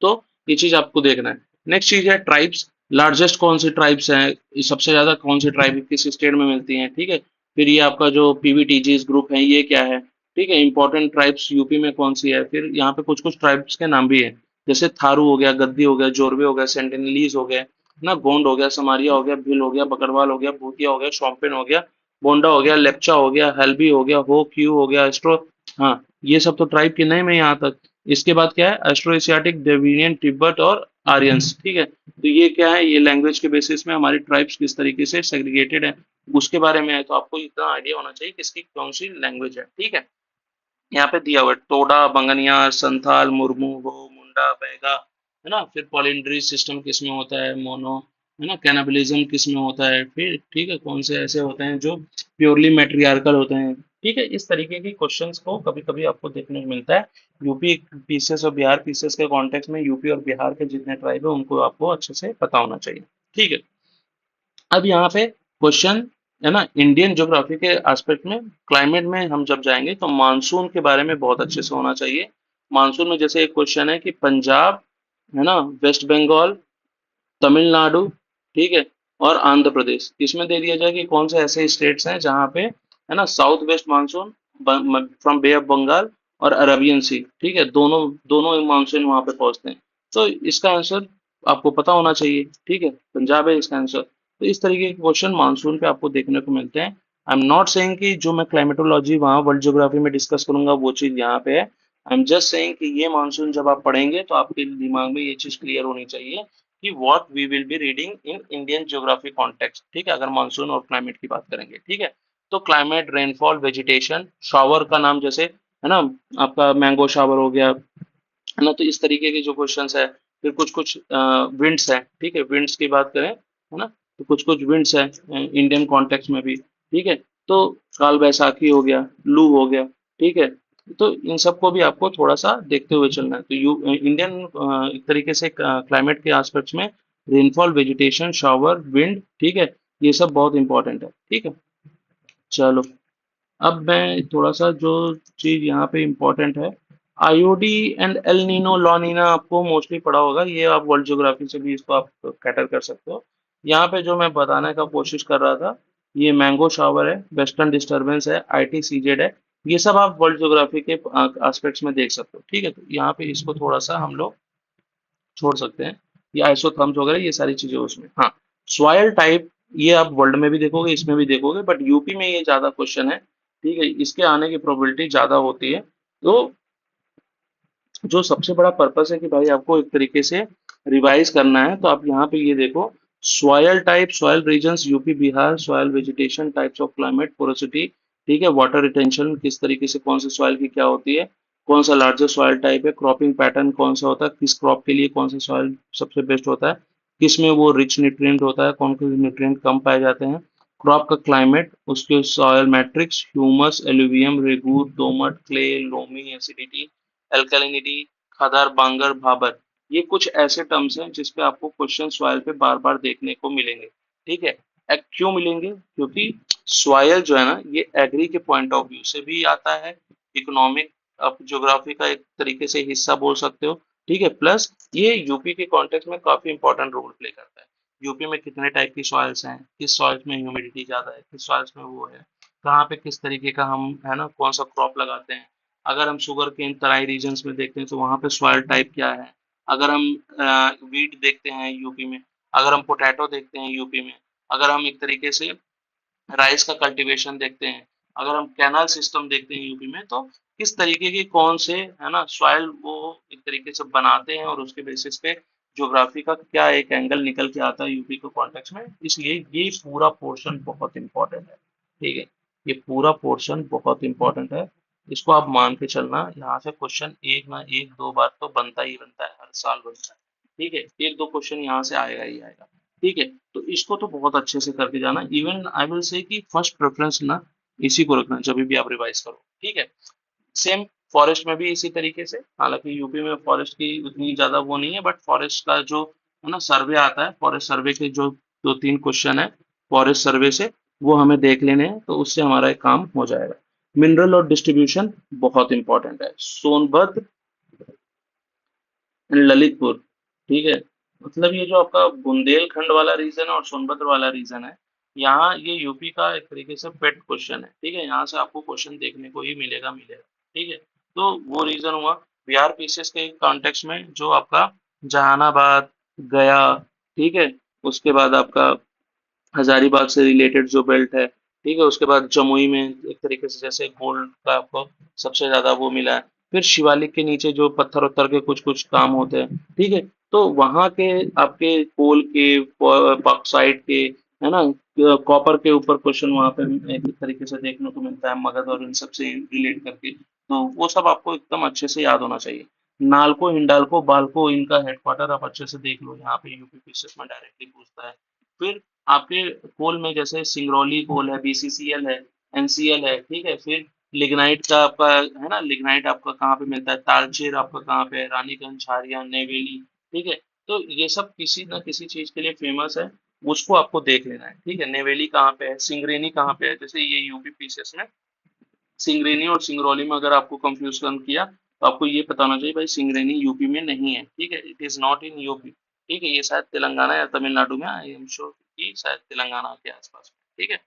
तो ये चीज आपको देखना है। नेक्स्ट चीज है ट्राइब्स, लार्जेस्ट कौन से ट्राइब्स हैं, सबसे ज्यादा कौन से ट्राइब किस स्टेट में मिलती हैं। ठीक है, फिर ये आपका जो पीवीटीजीज ग्रुप है ये क्या है। ठीक है, इंपॉर्टेंट ट्राइब्स यूपी में कौन सी है। फिर यहाँ पे कुछ कुछ ट्राइब्स के नाम भी है, जैसे थारू हो गया, गद्दी हो गया, जोरवे हो गया, सेंटिनलीज हो गया ना, गोंड हो गया, समारिया हो गया, भिल हो गया, बकरवाल हो गया, भूतिया हो गया, शोम्पेन हो गया, बोंडा हो गया, लेप्चा हो गया, हल्बी हो गया, हो क्यू हो गया, एस्ट्रो। हाँ, ये सब तो ट्राइब के नए में यहाँ तक। इसके बाद क्या है, एस्ट्रो एशियाटिक, डेविनियन, तिब्बत और आर्यंस। ठीक है, तो ये क्या है, ये लैंग्वेज के बेसिस में हमारी ट्राइब्स किस तरीके से सेग्रीगेटेड है उसके बारे में है। तो आपको इतना आइडिया होना चाहिए किसकी कौन सी लैंग्वेज है। ठीक है, यहाँ पे दिया हुआ है टोडा, बंगनिया, संथाल, मुर्मू, हो, मुंडा, बैगा, है ना। फिर पॉलिंड्री सिस्टम किस में होता है, मोनो, है ना, कैनाबलिज्म किस में होता है। फिर ठीक है, कौन से ऐसे होते हैं जो प्योरली मैट्रियार्कल होते हैं। ठीक है, इस तरीके के क्वेश्चंस को कभी कभी आपको देखने को मिलता है। यूपी पीसेस और बिहार पीसेस के कॉन्टेक्स्ट में यूपी और बिहार के जितने ट्राइब है उनको आपको अच्छे से पता होना चाहिए। ठीक है, अब यहाँ पे क्वेश्चन है ना, इंडियन ज्योग्राफी के एस्पेक्ट में क्लाइमेट में हम जब जाएंगे तो मानसून के बारे में बहुत अच्छे से होना चाहिए। मानसून में जैसे एक क्वेश्चन है कि पंजाब, है ना, वेस्ट बंगाल, तमिलनाडु, ठीक है, और आंध्र प्रदेश, इसमें दे दिया जाए कि कौन से ऐसे स्टेट्स हैं जहाँ पे, है ना, south west monsoon from bay of Bengal और अरेबियन सी, ठीक है, दोनों दोनों मानसून वहां पे पहुंचते हैं। तो इसका आंसर आपको पता होना चाहिए। ठीक है, पंजाब है इसका आंसर। तो इस तरीके के क्वेश्चन मानसून पे आपको देखने को मिलते हैं। आई एम नॉट सेइंग कि जो मैं क्लाइमेटोलॉजी वहाँ वर्ल्ड ज्योग्राफी में डिस्कस करूंगा वो चीज यहाँ पे है। आई एम जस्ट सेइंग कि ये मानसून जब आप पढ़ेंगे तो आपके दिमाग में ये चीज क्लियर होनी चाहिए कि what we will be reading in Indian geography context. ठीक है, अगर मानसून और क्लाइमेट की बात करेंगे। ठीक है, तो क्लाइमेट, रेनफॉल, वेजिटेशन, शावर का नाम जैसे, है ना, आपका मैंगो शावर हो गया, है ना। तो इस तरीके के जो क्वेश्चंस है। फिर कुछ कुछ विंड्स है। ठीक है, विंड्स की बात करें, है ना, तो कुछ कुछ विंड्स है इंडियन कॉन्टेक्स्ट में भी। ठीक है, तो काल बैसाखी हो गया, लू हो गया। ठीक है, तो इन सबको भी आपको थोड़ा सा देखते हुए चलना है। तो इंडियन एक तरीके से क्लाइमेट के एस्पेक्ट्स में रेनफॉल, वेजिटेशन, शावर, विंड, ठीक है, ये सब बहुत इंपॉर्टेंट है। ठीक है, चलो, अब मैं थोड़ा सा जो चीज यहाँ पे इम्पोर्टेंट है, IOD and El Nino La Nina आपको मोस्टली पढ़ा होगा, ये आप वर्ल्ड ज्योग्राफी से भी इसको आप कैटर कर सकते हो। यहाँ पे जो मैं बताने का कोशिश कर रहा था, ये मैंगो शावर है, वेस्टर्न डिस्टरबेंस है, आईटी सीजेड है, ये सब आप वर्ल्ड ज्योग्राफी के एस्पेक्ट्स में देख सकते हो। ठीक है, तो यहाँ पे इसको थोड़ा सा हम लोग छोड़ सकते हैं। ये आइसोथर्म्स वगैरह ये सारी चीजें उसमें। हाँ, सॉयल टाइप ये आप वर्ल्ड में भी देखोगे, इसमें भी देखोगे, बट यूपी में ये ज्यादा क्वेश्चन है। ठीक है, इसके आने की प्रोबेबिलिटी ज्यादा होती है। तो जो सबसे बड़ा पर्पस है कि भाई आपको एक तरीके से रिवाइज करना है, तो आप यहाँ पे ये देखो, soil type, soil regions UP Bihar, soil vegetation, types of climate, porosity, ठीक है, वाटर रिटेंशन किस तरीके से, कौन से सॉयल की क्या होती है, कौन सा लार्जेस्ट सॉयल टाइप है, क्रॉपिंग पैटर्न कौन सा होता है, किस क्रॉप के लिए कौन सा सॉयल सबसे बेस्ट होता है, किस में वो रिच न्यूट्रिएंट होता है, कौन से न्यूट्रिएंट कम पाए जाते हैं, क्रॉप का क्लाइमेट, उसके सॉयल मैट्रिक्स, ह्यूमस, एलुवियम, रेगूर, दोमट, क्ले, लोमी, एसिडिटी, एल्कलिनिटी, खदर, बांगर, भाबर, ये कुछ ऐसे टर्म्स हैं जिसपे आपको क्वेश्चन सॉइल पे बार बार देखने को मिलेंगे। ठीक है, क्यों मिलेंगे, क्योंकि सॉइल जो है ना, ये एग्री के पॉइंट ऑफ व्यू से भी आता है, इकोनॉमिक, आप ज्योग्राफी का एक तरीके से हिस्सा बोल सकते हो। ठीक है, प्लस ये यूपी के कॉन्टेक्स्ट में काफी इंपॉर्टेंट रोल प्ले करता है। यूपी में कितने टाइप की सॉइल्स हैं, किस सॉइल्स में ह्यूमिडिटी ज्यादा है, किस सॉइल्स में वो है, कहाँ पे किस तरीके का हम, है ना, कौन सा क्रॉप लगाते हैं। अगर हम शुगर के इन तराई रीजन्स में देखते हैं तो वहाँ पे सॉइल टाइप क्या है। अगर हम वीट देखते हैं यूपी में, अगर हम पोटैटो देखते हैं यूपी में, अगर हम एक तरीके से राइस का कल्टीवेशन देखते हैं, अगर हम कैनाल सिस्टम देखते हैं यूपी में, तो किस तरीके के कौन से, है ना, सॉइल वो एक तरीके से बनाते हैं और उसके बेसिस पे ज्योग्राफी का क्या एक एंगल निकल के आता है यूपी के कॉन्टेक्स्ट में। इसलिए ये पूरा पोर्शन बहुत इंपॉर्टेंट है। ठीक है, ये पूरा पोर्शन बहुत इंपॉर्टेंट है, इसको आप मान के चलना। यहाँ से क्वेश्चन एक ना एक दो बार तो बनता ही बनता है, हर साल बनता है। ठीक है, एक दो क्वेश्चन यहाँ से आएगा ही आएगा। ठीक है, तो इसको तो बहुत अच्छे से करके जाना। इवन आई विल से कि फर्स्ट प्रेफरेंस ना इसी को रखना जब भी आप रिवाइज करो। ठीक है, सेम फॉरेस्ट में भी इसी तरीके से, हालांकि यूपी में फॉरेस्ट की उतनी ज्यादा वो नहीं है, बट फॉरेस्ट का जो, है ना, सर्वे आता है, फॉरेस्ट सर्वे के जो दो तीन क्वेश्चन है फॉरेस्ट सर्वे से, वो हमें देख लेने हैं, तो उससे हमारा एक काम हो जाएगा। मिनरल और डिस्ट्रीब्यूशन बहुत इंपॉर्टेंट है। सोनभद्र एंड ललितपुर, ठीक है, मतलब ये जो आपका बुंदेलखंड वाला रीजन है और सोनभद्र वाला रीजन है, यहाँ ये यूपी का एक तरीके से पेट क्वेश्चन है, ठीक है, यहाँ से आपको क्वेश्चन देखने को ही मिलेगा, ठीक है। तो वो रीजन हुआ। बिहार पीसीएस के कॉन्टेक्स्ट में जो आपका जहानाबाद, गया, ठीक है, उसके बाद आपका हजारीबाग से रिलेटेड जो बेल्ट है, ठीक है, उसके बाद जमुई में एक तरीके से जैसे गोल्ड का आपको सबसे ज्यादा वो मिला है। फिर शिवालिक के नीचे जो पत्थर उत्थर के कुछ कुछ काम होते हैं, ठीक है, तो वहां के आपके कोल के, बॉक्साइट के, है ना, कॉपर के ऊपर क्वेश्चन वहां पे एक तरीके से देखने को मिलता है, मगध और इन सब से रिलेट करके, तो वो सब आपको एकदम अच्छे से याद होना चाहिए। नालको, हिंडाल्को, बाल्को, इनका हेडक्वार्टर आप अच्छे से देख लो, यहाँ पे यूपी पीसीएस में डायरेक्टली पूछता है। फिर आपके कोल में जैसे सिंगरौली कोल है, बीसीसीएल है, एनसीएल है, ठीक है, फिर लिग्नाइट का आपका है ना, लिग्नाइट आपका कहाँ पे मिलता है, तालचेर आपका कहाँ पे है, रानीगंज, झारिया, नेवेली, ठीक है। तो ये सब किसी ना किसी चीज के लिए फेमस है, उसको आपको देख लेना है, ठीक है। नेवेली कहाँ पे है, सिंगरेनी कहाँ पे है, जैसे ये यूपी पीसीएस में सिंगरेनी और सिंगरौली में अगर आपको कंफ्यूजन किया, तो आपको ये पता होना चाहिए भाई सिंगरेनी यूपी में नहीं है, ठीक है, it is not in UP, ठीक है, ये शायद तेलंगाना या तमिलनाडु में, आई एम श्योर कि शायद तेलंगाना के आसपास में, ठीक है।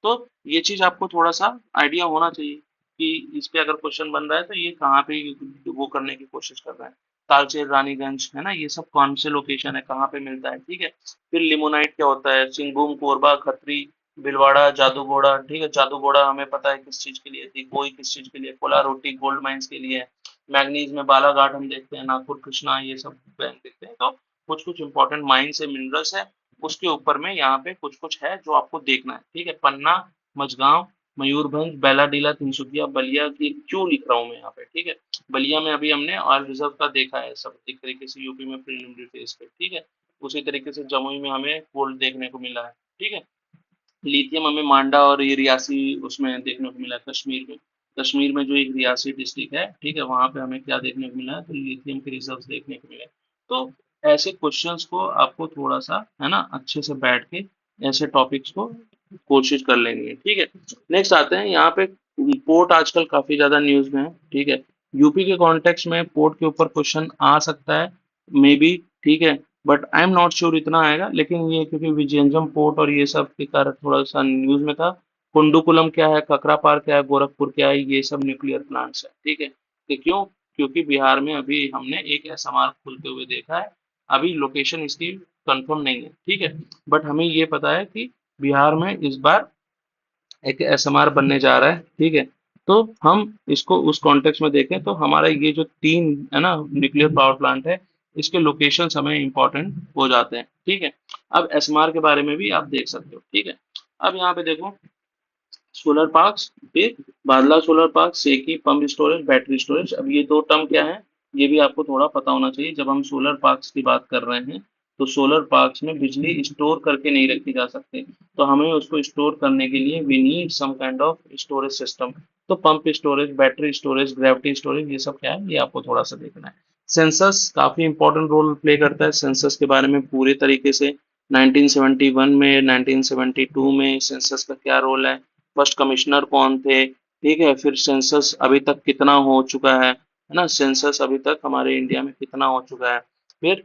तो ये चीज आपको थोड़ा सा आइडिया होना चाहिए कि इस पे अगर क्वेश्चन बन रहा है तो ये कहाँ पे वो करने की कोशिश कर रहा है। तालचेर, रानीगंज, है ना, ये सब कौन से लोकेशन है, कहाँ पे मिलता है, ठीक है। फिर लिमोनाइट क्या होता है, सिंहभूम, कोरबा, खत्री, भीलवाड़ा, जादूगोड़ा, ठीक है, जादूगोड़ा हमें पता है किस चीज के लिए थी, कोई किस चीज के लिए, कोलारोटी गोल्ड माइंस के लिए है। मैग्नीज में बालाघाट हम देखते हैं, नागपुर, कृष्णा, ये सब बैंक देखते हैं। तो कुछ कुछ इंपॉर्टेंट माइंस है, मिनरल्स है, उसके ऊपर में यहाँ पे कुछ कुछ है जो आपको देखना है, ठीक है। पन्ना, मझगांव, मयूरभंज, बैलाडीला, तिनसुकिया, बलिया की क्यों लिख रहा हूँ मैं यहाँ पे, ठीक है। बलिया में अभी हमने ऑयल रिजर्व का देखा है सब एक तरीके से यूपी में प्रीलिमिनरी फेज पे, ठीक है। उसी तरीके से जमुई में हमें गोल्ड देखने को मिला है, ठीक है। लिथियम हमें मांडा और ये रियासी उसमें देखने को मिला है, कश्मीर में। कश्मीर में जो एक रियासी डिस्ट्रिक्ट है, ठीक है, वहां पे हमें क्या देखने को मिला है, तो लिथियम के रिजर्व्स देखने को मिले। तो ऐसे क्वेश्चंस को आपको थोड़ा सा है ना अच्छे से बैठ के ऐसे टॉपिक्स को कोशिश कर लेनी है, ठीक है। नेक्स्ट आते हैं यहाँ पे, पोर्ट आजकल काफी ज्यादा न्यूज में है, ठीक है। यूपी के कॉन्टेक्स्ट में पोर्ट के ऊपर क्वेश्चन आ सकता है, मे बी, ठीक है, but I am not sure इतना आएगा, लेकिन ये क्योंकि विजयनगरम पोर्ट और ये सब के कारण थोड़ा सा न्यूज में था। कुंडुकुलम क्या है, ककरापार क्या है, गोरखपुर क्या है, ये सब न्यूक्लियर प्लांट्स है, ठीक है। तो क्यों, क्योंकि बिहार में अभी हमने एक एसएमआर खुलते हुए देखा है, अभी लोकेशन इसकी कंफर्म नहीं है, ठीक है, बट हमें ये पता है कि बिहार में इस बार एक एसएमआर बनने जा रहा है, ठीक है। तो हम इसको उस कॉन्टेक्स्ट में देखें तो हमारा ये जो तीन है ना न्यूक्लियर पावर प्लांट है, इसके लोकेशंस हमें इंपॉर्टेंट हो जाते हैं, ठीक है। अब एसएमआर के बारे में भी आप देख सकते हो, ठीक है। अब यहाँ पे देखो, सोलर पार्क्स, फिर बादला सोलर पार्क, सेकी, पंप स्टोरेज, बैटरी स्टोरेज। अब ये दो टर्म क्या है, ये भी आपको थोड़ा पता होना चाहिए। जब हम सोलर पार्क्स की बात कर रहे हैं, तो सोलर पार्क्स में बिजली स्टोर करके नहीं रखी जा सकती, तो हमें उसको स्टोर करने के लिए we need some kind of storage system. तो pump storage, battery storage, gravity storage, ये सब क्या है, ये आपको थोड़ा सा देखना है। सेंसस काफी इंपॉर्टेंट रोल प्ले करता है। सेंसस के बारे में पूरे तरीके से 1971 में, 1972 में सेंसस का क्या रोल है, फर्स्ट कमिश्नर कौन थे, ठीक है, फिर सेंसस अभी तक कितना हो चुका है ना, सेंसस अभी तक हमारे इंडिया में कितना हो चुका है, फिर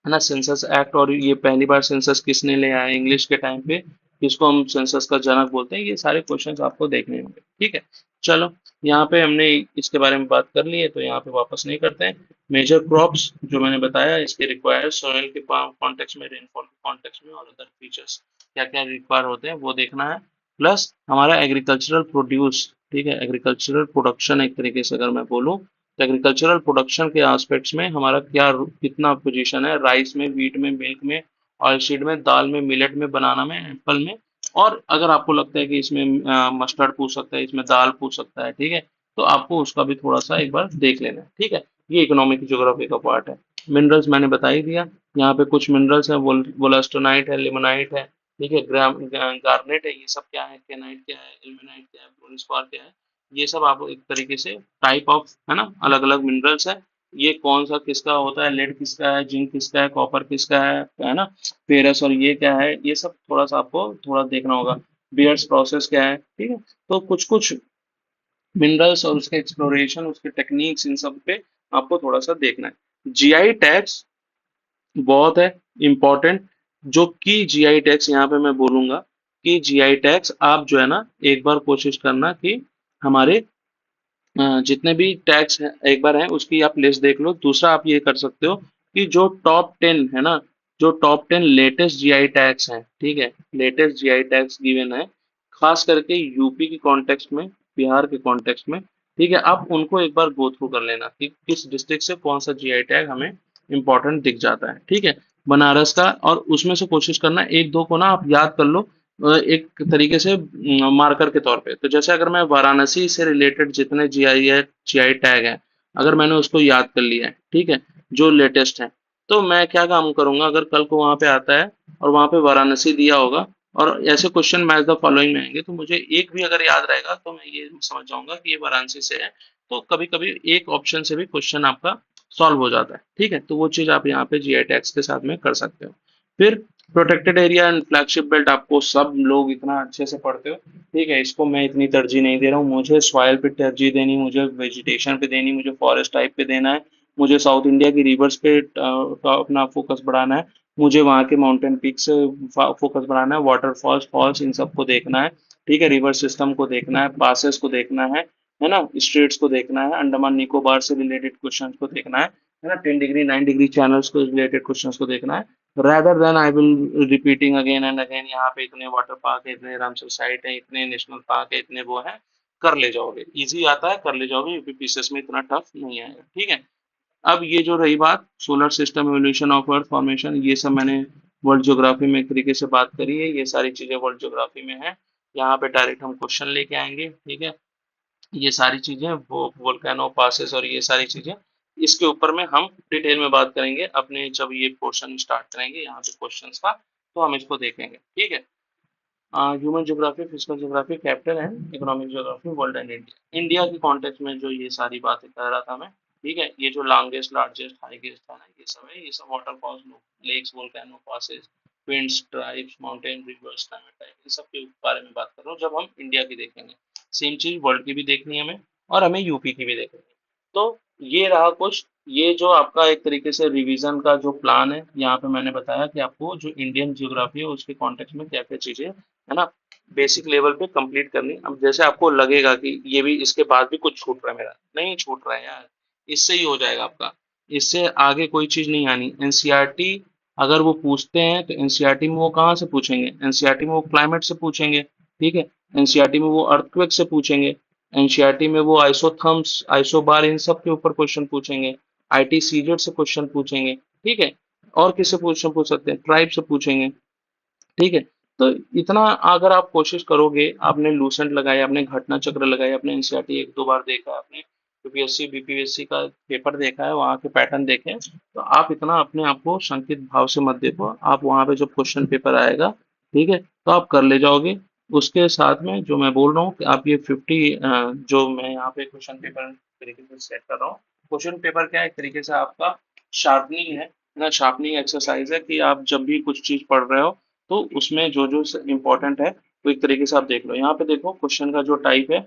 है ना सेंसस एक्ट, और ये पहली बार सेंसस किसने ले आया इंग्लिश के टाइम पे, किसको हम सेंसस का जनक बोलते हैं, ये सारे क्वेश्चंस आपको देखने होंगे, ठीक है। चलो, यहाँ पे हमने इसके बारे में बात कर ली है, तो यहाँ पे वापस नहीं करते हैं। मेजर क्रॉप्स जो मैंने बताया, इसके रिक्वायर्ड सोयल के कॉन्टेक्स्ट में, रेनफॉल के कॉन्टेक्स्ट में, और अदर फीचर्स क्या क्या रिक्वायर होते हैं वो देखना है। प्लस हमारा एग्रीकल्चरल प्रोड्यूस, ठीक है, एग्रीकल्चरल प्रोडक्शन एक तरीके से अगर मैं बोलूँ, तो एग्रीकल्चरल प्रोडक्शन के एस्पेक्ट्स में हमारा क्या कितना पोजीशन है, राइस में, व्हीट में, मिल्क में, ऑयलसीड में, दाल में, मिलेट में, बनाना में, एप्पल में। और अगर आपको लगता है कि इसमें मस्टर्ड पूछ सकता है, इसमें दाल पूछ सकता है, ठीक है, तो आपको उसका भी थोड़ा सा एक बार देख लेना है, ठीक है। ये इकोनॉमिक ज्योग्राफी का पार्ट है। मिनरल्स मैंने बता ही दिया। यहाँ पे कुछ मिनरल्स है, वोलास्टोनाइट है, लिमोनाइट है, ठीक है, गार्नेट है, ये सब क्या है, केनाइट क्या है, इल्मेनाइट क्या है, ब्रोनिस्पार क्या है, ये सब आप एक तरीके से टाइप ऑफ है ना अलग अलग मिनरल्स है। ये कौन सा किसका होता है, लेड किसका है, जिंक किसका है, कॉपर किसका है ना, फेरस, और ये क्या है, ये सब थोड़ा सा आपको थोड़ा देखना होगा। बियर्स प्रोसेस क्या है, ठीक है। तो कुछ कुछ मिनरल्स और उसके एक्सप्लोरेशन, उसके टेक्निक्स, इन सब पे आपको थोड़ा सा देखना है। जीआई टैग्स बहुत है इम्पोर्टेंट, जो कि जीआई टैग्स यहाँ पे मैं बोलूंगा कि जीआई टैग्स आप जो है ना एक बार कोशिश करना कि हमारे जितने भी टैग्स हैं एक बार हैं उसकी आप लिस्ट देख लो। दूसरा आप ये कर सकते हो कि जो टॉप 10 है ना, जो टॉप 10 लेटेस्ट जीआई टैग्स हैं, ठीक है, लेटेस्ट जीआई टैग्स गिवन है, खास करके यूपी के कॉन्टेक्स्ट में, बिहार के कॉन्टेक्स्ट में, ठीक है, आप उनको एक बार गो थ्रू कर लेना कि किस डिस्ट्रिक्ट से कौन सा जीआई टैग हमें इंपॉर्टेंट दिख जाता है, ठीक है, बनारस का। और उसमें से कोशिश करना एक दो को ना आप याद कर लो एक तरीके से मार्कर के तौर पे। तो जैसे अगर मैं वाराणसी से रिलेटेड जितने जीआई टैग हैं, अगर मैंने उसको याद कर लिया है, ठीक है, जो लेटेस्ट है, तो मैं क्या काम करूंगा, अगर कल को वहां पे आता है और वहां पे वाराणसी दिया होगा और ऐसे क्वेश्चन मैच द फॉलोइंग में आएंगे, तो मुझे एक भी अगर याद रहेगा तो मैं ये समझ जाऊंगा कि ये वाराणसी से है। तो कभी कभी एक ऑप्शन से भी क्वेश्चन आपका सॉल्व हो जाता है, ठीक है। तो वो चीज आप यहाँ पे जीआई टैग्स के साथ में कर सकते हो। फिर protected area and flagship belt आपको सब लोग इतना अच्छे से पढ़ते हो, ठीक है, इसको मैं इतनी तरजीह नहीं दे रहा हूँ। मुझे सॉइल पे तरजीह देनी, मुझे वेजिटेशन पे देनी, मुझे फॉरेस्ट टाइप पे देना है, मुझे साउथ इंडिया की रिवर्स पे अपना फोकस बढ़ाना है, मुझे वहाँ के माउंटेन पीक से फोकस बढ़ाना है, वाटरफॉल्स, फॉल्स, इन सबको देखना है, ठीक है, रिवर सिस्टम को देखना है, पासेस को देखना है ना, स्ट्रेट्स को देखना है, अंडमान निकोबार से रिलेटेड क्वेश्चन को देखना है ना, 10 डिग्री 9 डिग्री चैनल्स को रिलेटेड क्वेश्चन को देखना है। rather than I will repeating again and again यहाँ पे इतने वाटर पार्क है, इतने रामसर साइट है, इतने नेशनल पार्क है, इतने वो है, कर ले जाओगे, इजी आता है, कर ले जाओगे, यूपीपीसीएस में इतना टफ नहीं आएगा, ठीक है। अब ये जो रही बात solar system, evolution of earth formation, ये सब मैंने वर्ल्ड ज्योग्राफी में एक तरीके से बात करी है, ये सारी चीजें वर्ल्ड ज्योग्राफी में है। यहाँ पे डायरेक्ट हम क्वेश्चन लेके आएंगे, ठीक है। ये सारी चीजें वो वोल्केनो पासेस और ये सारी चीजें इसके ऊपर में हम डिटेल में बात करेंगे अपने जब ये पोर्शन स्टार्ट करेंगे यहाँ पे क्वेश्चंस का, तो हम इसको देखेंगे, ठीक है। Human geography, physical geography, capital and economic geography, world and India, India की कॉन्टेक्स्ट में जो ये सारी बातें कर रहा था मैं, ठीक है। ये जो लॉन्गेस्ट, लार्जेस्ट, हाईएस्ट था ना, ये सब है, ये सब waterfalls, lakes, volcano passes, winds, tribes, mountain, rivers, climate type, इन सब के बारे में बात कर रहा हूँ जब हम इंडिया की देखेंगे। सेम चीज वर्ल्ड की भी देखनी है हमें, और हमें यूपी की भी देखनी है। तो ये रहा कुछ, ये जो आपका एक तरीके से रिवीजन का जो प्लान है, यहाँ पे मैंने बताया कि आपको जो इंडियन ज्योग्राफी है उसके कॉन्टेक्स्ट में क्या क्या चीजें है ना बेसिक लेवल पे कंप्लीट करनी। अब जैसे आपको लगेगा कि ये भी इसके बाद भी कुछ छूट रहा है, मेरा नहीं छूट रहा है यार, इससे ही हो जाएगा आपका, इससे आगे कोई चीज नहीं आनी। एनसीईआरटी अगर वो पूछते हैं तो एनसीईआरटी में वो कहाँ से पूछेंगे, एनसीईआरटी में वो क्लाइमेट से पूछेंगे, ठीक है, एनसीईआरटी में वो अर्थक्वेक से पूछेंगे, एनसीईआरटी में वो आइसोथर्म्स, आइसोबार, इन सब के ऊपर क्वेश्चन पूछेंगे, आईटी सीजेड से क्वेश्चन पूछेंगे, ठीक है, और किससे क्वेश्चन पूछ सकते हैं, ट्राइब से पूछेंगे, ठीक है। तो इतना अगर आप कोशिश करोगे, आपने लूसेंट लगाया, आपने घटना चक्र लगाया, आपने एनसीईआरटी एक दो बार देखा, आपने यूपीएससी बीपीएससी का पेपर देखा है, वहाँ के पैटर्न देखे हैं, तो आप इतना अपने आप को शंकित भाव से मत देखो, आप वहाँ पे जब क्वेश्चन पेपर आएगा, ठीक है, तो आप कर ले जाओगे। उसके साथ में जो मैं बोल रहा हूँ कि आप ये 50 जो मैं यहाँ पे क्वेश्चन पेपर तरीके से सेट कर रहा हूँ, क्वेश्चन पेपर क्या है, एक तरीके से आपका शार्पनिंग है ना, शार्पनिंग एक्सरसाइज है कि आप जब भी कुछ चीज पढ़ रहे हो तो उसमें जो जो इम्पोर्टेंट है वो एक तरीके से आप देख लो। यहाँ पे देखो क्वेश्चन का जो टाइप है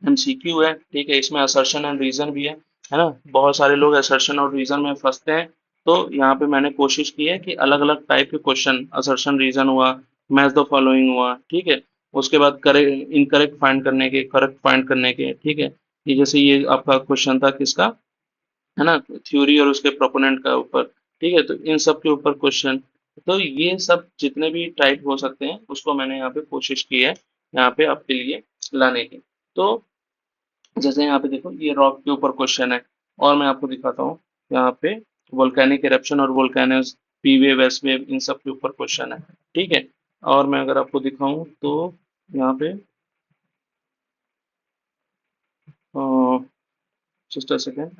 एमसीक्यू है, ठीक है, इसमें असर्शन एंड रीजन भी है ना, बहुत सारे लोग असर्शन और रीजन में फंसते हैं। तो यहाँ पे मैंने कोशिश की है कि अलग अलग टाइप के क्वेश्चन, असर्शन रीजन हुआ, मैच द फॉलोइंग हुआ, ठीक है, उसके बाद करेक्ट इनकरेक्ट फाइंड करने के, करेक्ट फाइंड करने के, ठीक है। ये जैसे ये आपका क्वेश्चन था किसका, है ना, थ्योरी और उसके प्रोपोनेंट का ऊपर, ठीक है, तो इन सब के ऊपर क्वेश्चन। तो ये सब जितने भी टाइप हो सकते हैं उसको मैंने यहाँ पे कोशिश की है यहाँ पे आपके लिए लाने की। तो जैसे यहाँ पे देखो ये रॉक के ऊपर क्वेश्चन है, और मैं आपको दिखाता हूँ यहाँ पे वोल्केनिक एरप्शन और volcanoes, P wave, S wave, इन सब के ऊपर क्वेश्चन है, ठीक है। और मैं अगर आपको दिखाऊं तो यहाँ पे just a second,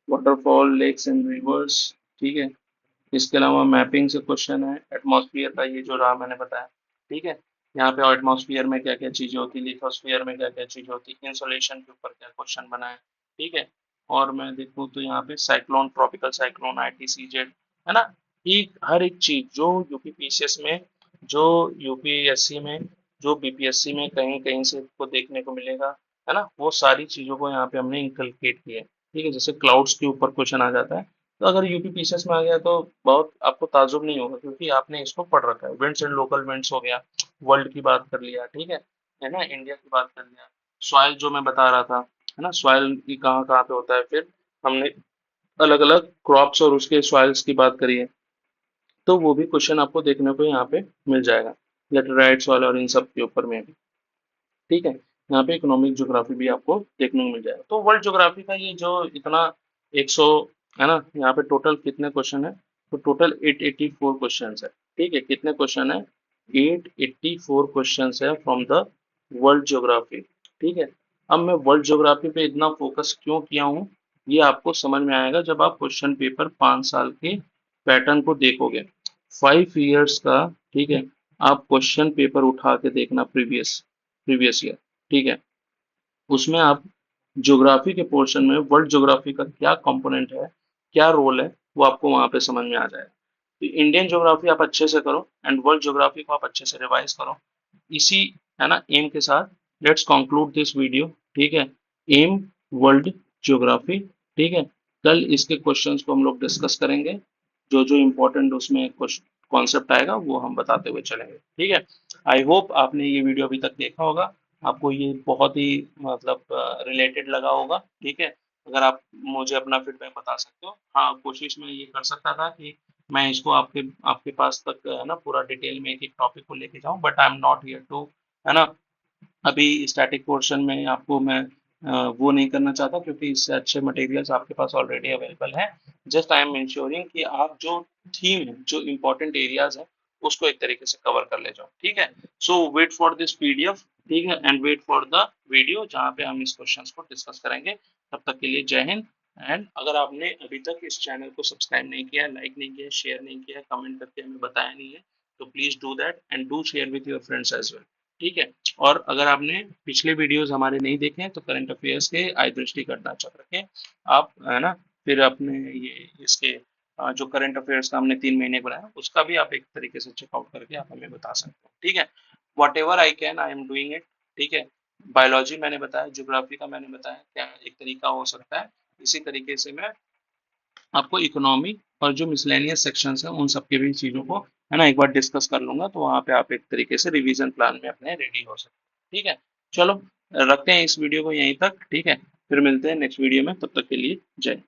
waterfall, lakes and rivers, ठीक है। इसके अलावा मैपिंग से क्वेश्चन है, एटमॉस्फेयर का ये जो रहा मैंने बताया, ठीक है। यहाँ पे एटमॉस्फेयर में क्या क्या चीजें होती है, लिथोस्फीयर में क्या क्या चीजें होती है, इंसुलेशन के ऊपर क्या क्वेश्चन बना है, ठीक है। और मैं देखूँ तो यहाँ पे साइक्लोन, ट्रॉपिकल साइक्लोन, ITCZ, है ना। एक हर एक चीज जो यूपीपीसीएस में, जो यूपीएससी में, जो बीपीएससी में कहीं कहीं से को देखने को मिलेगा, है ना, वो सारी चीजों को यहाँ पे हमने इंकलकेट किया है, ठीक है। जैसे क्लाउड्स के ऊपर क्वेश्चन आ जाता है, तो अगर यूपीपीसीएस में आ गया तो बहुत आपको ताजुब नहीं होगा, क्योंकि आपने इसको पढ़ रखा है। विंड्स एंड लोकल विंड्स हो गया, वर्ल्ड की बात कर लिया, ठीक है ना, इंडिया की बात कर लिया। सॉइल जो मैं बता रहा था, है ना, सॉइल की कहाँ कहाँ पे होता है, फिर हमने अलग अलग क्रॉप्स और उसके सॉइल्स की बात करी है, तो वो भी क्वेश्चन आपको देखने को यहाँ पे मिल जाएगा, लेटराइट सॉइल और इन सब के ऊपर में भी, ठीक है। यहाँ पे इकोनॉमिक ज्योग्राफी भी आपको देखने को मिल जाएगा। तो वर्ल्ड ज्योग्राफी का ये जो इतना 100, है ना, यहाँ पे टोटल कितने क्वेश्चन है, तो टोटल 884 क्वेश्चन है, ठीक है। कितने क्वेश्चन है, 884 क्वेश्चन है फ्रॉम द वर्ल्ड ज्योग्राफी, ठीक है। अब मैं वर्ल्ड ज्योग्राफी पे इतना फोकस क्यों किया हूँ, ये आपको समझ में आएगा जब आप क्वेश्चन पेपर 5 साल के पैटर्न को देखोगे, 5 इयर्स का, ठीक है। आप क्वेश्चन पेपर उठा के देखना, प्रीवियस प्रीवियस ईयर, ठीक है। उसमें आप ज्योग्राफी के पोर्शन में वर्ल्ड ज्योग्राफी का क्या कंपोनेंट है, क्या रोल है, वो आपको वहां पे समझ में आ जाएगा। तो इंडियन ज्योग्राफी आप अच्छे से करो एंड वर्ल्ड ज्योग्राफी को आप अच्छे से रिवाइज करो, इसी, है ना, एम के साथ लेट्स कंक्लूड दिस वीडियो, ठीक है। एम वर्ल्ड ज्योग्राफी, ठीक है। कल इसके क्वेश्चंस को हम लोग डिस्कस करेंगे, जो जो इम्पोर्टेंट उसमें कॉन्सेप्ट आएगा वो हम बताते हुए चलेंगे, ठीक है। आई होप आपने ये वीडियो अभी तक देखा होगा, आपको ये बहुत ही मतलब रिलेटेड लगा होगा, ठीक है। अगर आप मुझे अपना फीडबैक बता सकते हो, हाँ, कोशिश मैं ये कर सकता था कि मैं इसको आपके आपके पास तक, है ना, पूरा डिटेल में एक एक टॉपिक को लेके जाऊं, but I am not here to, है ना, अभी स्टैटिक पोर्शन में आपको मैं वो नहीं करना चाहता, क्योंकि इससे अच्छे मटेरियल्स आपके पास ऑलरेडी अवेलेबल हैं। जस्ट आई एम इंश्योरिंग कि आप जो थीम है, जो इम्पोर्टेंट एरियाज है, उसको एक तरीके से कवर कर ले जाओ, ठीक है। So wait for this PDF, ठीक है, and wait for the video जहाँ पे हम इस क्वेश्चन को डिस्कस करेंगे। तब तक के लिए जय हिंद। एंड अगर आपने अभी तक इस चैनल को सब्सक्राइब नहीं किया, लाइक नहीं किया, शेयर नहीं किया, कमेंट करके हमें बताया नहीं है, तो please do that and do share with your friends as well, ठीक है। और अगर आपने पिछले वीडियोस हमारे नहीं देखे हैं, तो करंट अफेयर्स के आय दृष्टि गणना चक्र के आप, है ना, फिर अपने ये इसके जो करंट अफेयर्स का हमने 3 महीने बनाया, उसका भी आप एक तरीके से चेकआउट करके आप हमें बता सकते हो, ठीक है। What ever I can I am doing it, ठीक है। बायोलॉजी मैंने बताया, ज्योग्राफी का मैंने बताया क्या एक तरीका हो सकता है, इसी तरीके से मैं आपको इकोनॉमी और जो मिसलेनियस सेक्शंस हैं उन सब की भी चीज़ों को, है ना, एक बार डिस्कस कर लूंगा, तो वहाँ पे आप एक तरीके से रिवीजन प्लान में अपने रेडी हो सकते हैं, ठीक है। चलो, रखते हैं इस वीडियो को यहीं तक, ठीक है। फिर मिलते हैं नेक्स्ट वीडियो में, तब तक के लिए जय।